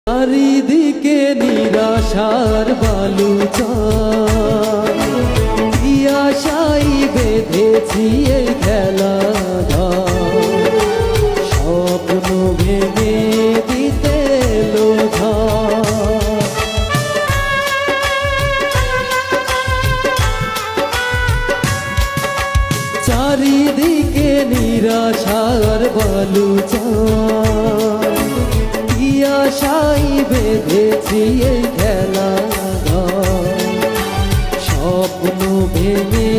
চারিদিকে নিরাশার বালুচর, কি আশাই বেঁধেছি এই খেলা ঘর, স্বপ্ন ভেঙে দিতে এলো ঝড়। চারিদিকে নিরাশার বালুচর, কি আশাই বেঁধেছি এই খেলা ঘর, স্বপ্ন ভেঙে